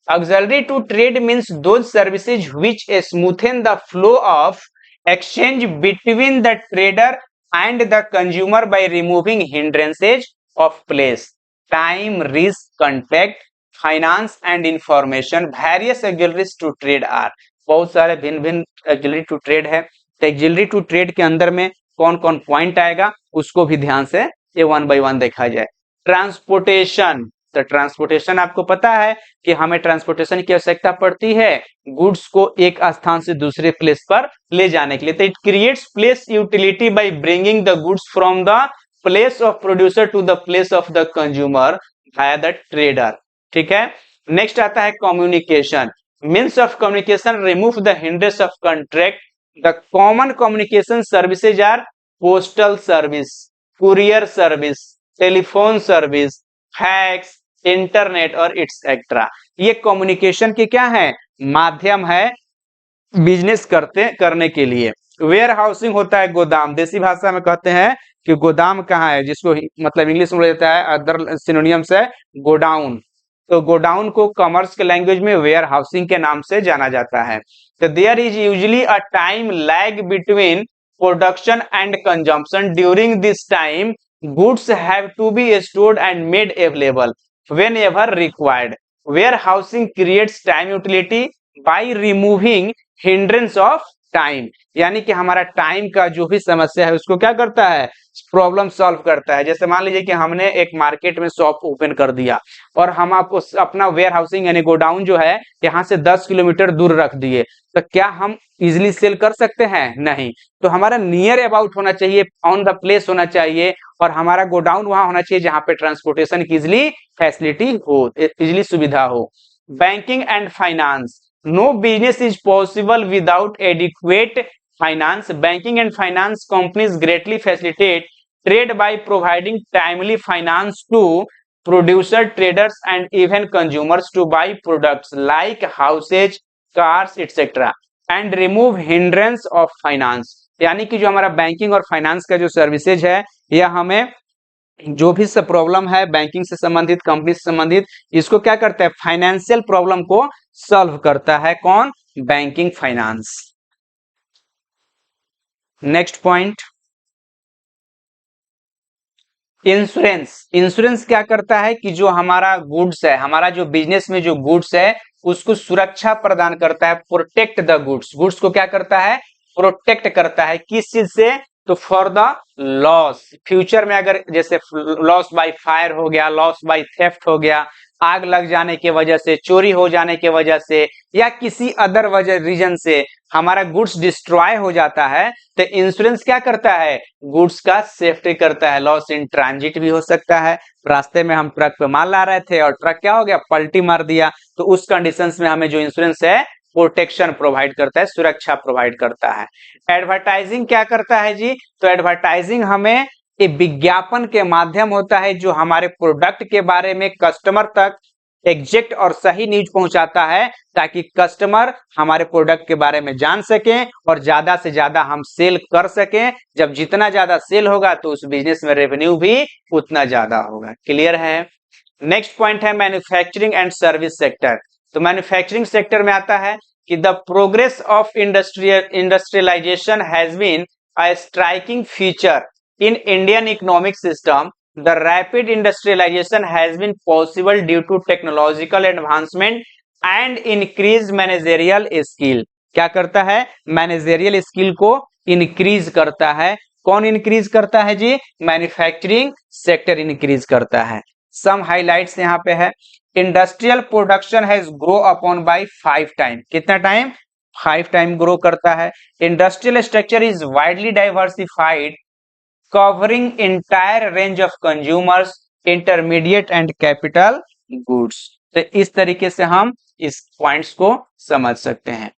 Auxiliary to trade means those services which smoothen the flow of exchange between the trader and the consumer by removing hindrances of place, time, risk, contact, finance and information. Various auxiliaries to trade are. बहुत सारे भिन्न भिन्न axillary to trade है। तो axillary to trade के अंदर में कौन कौन पॉइंट आएगा उसको भी ध्यान से ये वन बाय वन देखा जाए। ट्रांसपोर्टेशन। तो ट्रांसपोर्टेशन आपको पता है कि हमें ट्रांसपोर्टेशन की आवश्यकता पड़ती है गुड्स को एक स्थान से दूसरे प्लेस पर ले जाने के लिए। तो it creates place utility by bringing the goods from the place of producer to the place of the consumer via the trader. ठीक है। नेक्स्ट आता है communication. Means of communication remove the hindrance of contract. The common communication services are postal service, courier service, telephone service, fax, internet और etc. ये communication के क्या है? माध्यम है बिजनेस करने के लिए। वेयर हाउसिंग होता है गोदाम। देसी भाषा में कहते हैं कि गोदाम कहाँ है, जिसको मतलब इंग्लिश में बोला जाता है अदर सिनोनियम्स है गोडाउन। तो गोडाउन को कॉमर्स के लैंग्वेज में वेयर हाउसिंग के नाम से जाना जाता है। तो there is usually a time lag between production and consumption. During this time goods have to be stored and made available whenever required. Warehousing creates time utility by removing hindrance of time, यानी कि हमारा time का जो भी समस्या है उसको क्या करता है? प्रॉब्लम सॉल्व करता है। जैसे मान लीजिए कि हमने एक मार्केट में शॉप ओपन कर दिया और हम आपको अपना वेयर हाउसिंग यानी गोडाउन जो है यहाँ से 10 किलोमीटर दूर रख दिए, तो क्या हम इजिली सेल कर सकते हैं? नहीं। तो हमारा नियर अबाउट होना चाहिए, ऑन द प्लेस होना चाहिए, और हमारा गोडाउन वहां होना चाहिए जहां पे ट्रांसपोर्टेशन की इजिली फैसिलिटी हो, इजिली सुविधा हो। Banking and finance. No business is possible without adequate finance. Banking and finance companies greatly facilitate trade by providing timely finance to producer, traders, and even consumers to buy products like houses, cars, etc. and remove hindrance of finance. यानी कि जो हमारा banking और finance का जो services है यह हमें जो भी सब प्रॉब्लम है बैंकिंग से संबंधित, कंपनी से संबंधित, इसको क्या करता है? फाइनेंशियल प्रॉब्लम को सॉल्व करता है। कौन? Banking finance. Next point insurance. Insurance क्या करता है कि जो हमारा गुड्स है, हमारा जो बिजनेस में जो गुड्स है उसको सुरक्षा प्रदान करता है। Protect the goods. गुड्स को क्या करता है? प्रोटेक्ट करता है। किस चीज से? तो फॉर द लॉस। फ्यूचर में अगर जैसे लॉस बाय फायर हो गया, लॉस बाय थेफ्ट हो गया, आग लग जाने की वजह से, चोरी हो जाने की वजह से या किसी अदर वजह रीजन से हमारा गुड्स डिस्ट्रॉय हो जाता है, तो इंश्योरेंस क्या करता है, गुड्स का सेफ्टी करता है। लॉस इन ट्रांजिट भी हो सकता है, रास्ते में हम ट्रक पे माल ला रहे थे और ट्रक क्या हो गया, पलटी मार दिया, तो उस कंडीशंस में हमें जो इंश्योरेंस है प्रोटेक्शन प्रोवाइड करता है, सुरक्षा प्रोवाइड करता है। एडवर्टाइजिंग क्या करता है जी, तो एडवर्टाइजिंग हमें ये विज्ञापन के माध्यम होता है जो हमारे प्रोडक्ट के बारे में कस्टमर तक एग्जैक्ट और सही न्यूज पहुंचाता है, ताकि कस्टमर हमारे प्रोडक्ट के बारे में जान सके और ज्यादा से ज्यादा हम सेल कर सकें। जब जितना ज्यादा सेल होगा तो उस बिजनेस में रेवेन्यू भी उतना ज्यादा होगा। क्लियर है। नेक्स्ट पॉइंट है मैन्युफैक्चरिंग एंड सर्विस सेक्टर। तो मैन्युफैक्चरिंग सेक्टर में आता है कि the progress of industrialization has been a striking feature in Indian economic system. The rapid industrialization has been possible due to technological advancement and increased managerial skill. क्या करता है, managerial skill को increase करता है। कौन इंक्रीज करता है जी, manufacturing sector increase करता है। सम हाइलाइट्स यहाँ पे है, industrial production has grow upon bye 5 time. कितना टाइम, 5 टाइम ग्रो करता है। Industrial structure is widely diversified covering entire range of consumers, intermediate and capital goods। तो इस तरीके से हम इस पॉइंट्स को समझ सकते हैं।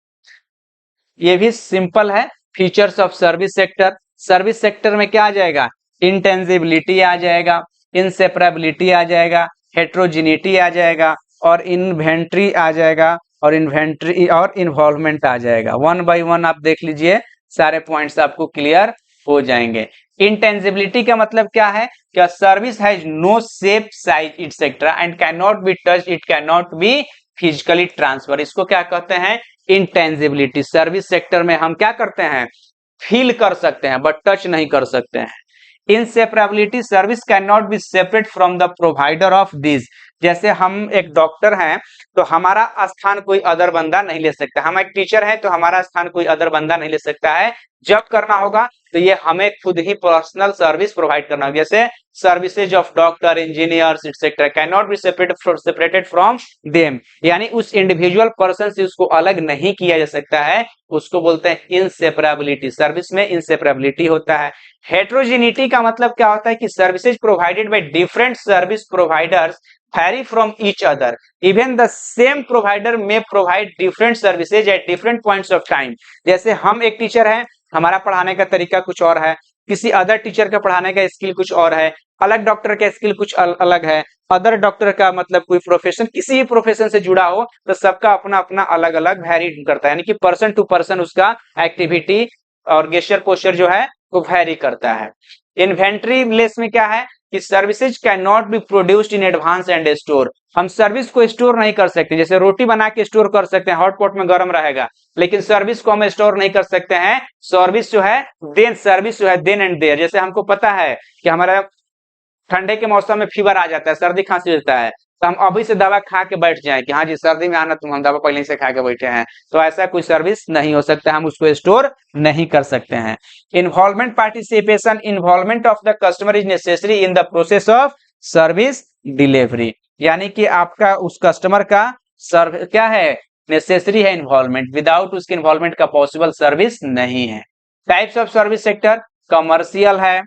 ये भी सिंपल है। Features of service sector, service sector में क्या आ जाएगा, इंटेंजिबिलिटी आ जाएगा, इनसेपरेबिलिटी आ जाएगा, हेट्रोजिनिटी आ जाएगा और इन्वेंट्री आ जाएगा और इन्वेंट्री और इन्वॉल्वमेंट आ जाएगा। वन बाय वन आप देख लीजिए, सारे पॉइंट्स आपको क्लियर हो जाएंगे। इंटेंजिबिलिटी का मतलब क्या है, क्या service has no shape size etcetera and can not be touch, it can not be physically transfer. इसको क्या कहते हैं, इंटेंजिबिलिटी। सर्विस सेक्टर में हम क्या करते हैं, फील कर सकते हैं बट टच नहीं कर सकते हैं। Inseparability, service can not be separate from the provider of this. जैसे हम एक डॉक्टर हैं तो हमारा स्थान कोई अदर बंदा नहीं ले सकता, हम एक टीचर हैं तो हमारा स्थान कोई अदर बंदा नहीं ले सकता है। जब करना होगा तो ये हमें खुद ही पर्सनल सर्विस प्रोवाइड करना होगा। जैसे services of doctor, engineers etcetera can not be separated from them, यानी उस इंडिविजुअल पर्सन से उसको अलग नहीं किया जा सकता है, उसको बोलते हैं इनसेपरेबिलिटी। सर्विस में इनसेपरेबिलिटी होता है। हेट्रोजिनिटी का मतलब क्या होता है कि services provided by different service providers vary from each other, even the same provider may provide different services at different points of time। जैसे हम एक टीचर हैं, हमारा पढ़ाने का तरीका कुछ और है, किसी अदर टीचर का पढ़ाने का स्किल कुछ और है, अलग डॉक्टर का स्किल कुछ अलग है, अदर डॉक्टर का मतलब कोई प्रोफेशन, किसी भी प्रोफेशन से जुड़ा हो तो सबका अपना अपना अलग अलग वैरी करता है, यानी कि पर्सन टू पर्सन उसका एक्टिविटी और गेस्चर पोस्चर जो है वो वैरी करता है। इन्वेंट्री लेस में क्या है कि services can not be produced in advance and store. हम सर्विस को स्टोर नहीं कर सकते, जैसे रोटी बना के स्टोर कर सकते हैं, हॉट पॉट में गर्म रहेगा, लेकिन सर्विस को हम स्टोर नहीं कर सकते हैं। सर्विस जो है देन एंड देयर। जैसे हमको पता है कि हमारा ठंडे के मौसम में फीवर आ जाता है, सर्दी खांसी होता है, तो हम अभी से दवा खा के बैठ जाएं कि हाँ जी सर्दी में आना, तुम हम दवा पहले से खा के बैठे हैं, तो ऐसा कोई सर्विस नहीं हो सकता, हम उसको स्टोर नहीं कर सकते हैं। Involvement participation, involvement of the customer is necessary in the process of service delivery, यानी कि आपका उस कस्टमर का सर्व क्या है, नेसेसरी है इन्वॉल्वमेंट, विदाउट उसके इन्वॉल्वमेंट का पॉसिबल सर्विस नहीं है। Types of service sector, commercial है,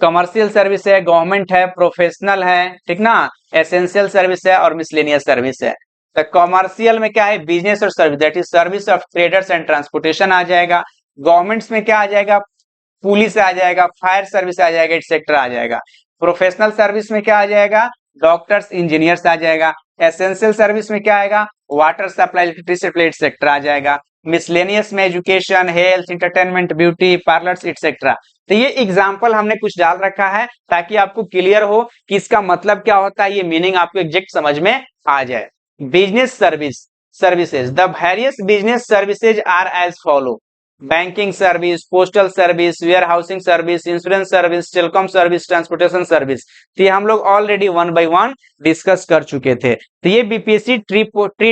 कमर्शियल सर्विस है, गवर्नमेंट है, प्रोफेशनल है, ठीक ना, एसेंशियल सर्विस है और मिसलेनियस सर्विस है। तो कमर्शियल में क्या है, बिजनेस और service, that is service of traders and transportation आ जाएगा। गवर्नमेंट्स में क्या आ जाएगा, पुलिस आ जाएगा, फायर सर्विस आ जाएगा, एटसेट्रा आ जाएगा। प्रोफेशनल सर्विस में क्या आ जाएगा, डॉक्टर्स, इंजीनियर्स आ जाएगा। एसेंशियल सर्विस में क्या आएगा, वाटर सप्लाई, इलेक्ट्रिसिटी एटसेट्रा आ जाएगा। मिसलेनियस में education, health, entertainment, beauty parlours etcetera. तो ये एग्जाम्पल हमने कुछ डाल रखा है ताकि आपको क्लियर हो कि इसका मतलब क्या होता है, ये मीनिंग आपको एग्जैक्ट समझ में आ जाए। Business services, the various business services are as follow, banking service, postal service, warehousing service, insurance service, telecom service, transportation service. तो ये हम लोग ऑलरेडी 1 by 1 डिस्कस कर चुके थे। तो ये बीपीएससी ट्री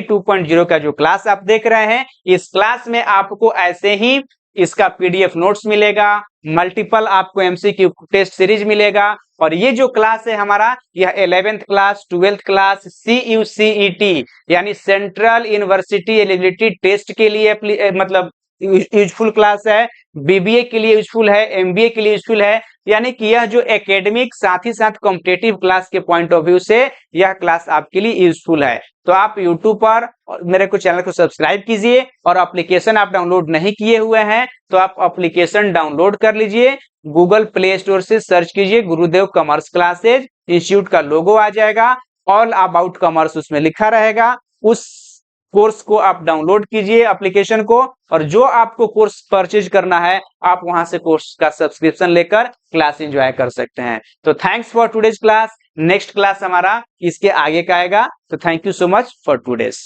2.0 का जो क्लास आप देख रहे हैं, इस क्लास में आपको ऐसे ही इसका पीडीएफ नोट्स मिलेगा, मल्टीपल आपको एमसीक्यू टेस्ट सीरीज मिलेगा। और ये जो क्लास है हमारा, यह 11th class 12th class CUCET यानी सेंट्रल यूनिवर्सिटी एलिजिबिलिटी टेस्ट के लिए मतलब यूजफुल क्लास है, बीबीए के लिए यूजफुल है, एमबीए के लिए यूजफुल है। यानी कि यह जो एकेडमिक साथ ही साथ कॉम्पिटेटिव क्लास के पॉइंट ऑफ व्यू से यह क्लास आपके लिए यूजफुल है। तो आप यूट्यूब पर मेरे को चैनल को सब्सक्राइब कीजिए, और एप्लीकेशन आप डाउनलोड नहीं किए हुए हैं तो आप एप्लीकेशन डाउनलोड कर लीजिए। गूगल प्ले स्टोर से सर्च कीजिए गुरुदेव कॉमर्स क्लासेज, इंस्टीट्यूट का लोगो आ जाएगा, ऑल अबाउट कॉमर्स उसमें लिखा रहेगा। उस कोर्स को आप डाउनलोड कीजिए एप्लीकेशन को, और जो आपको कोर्स परचेज करना है आप वहां से कोर्स का सब्सक्रिप्शन लेकर क्लास एंजॉय कर सकते हैं। तो thanks for today's class. Next class हमारा इसके आगे का आएगा। तो thank you so much for today's.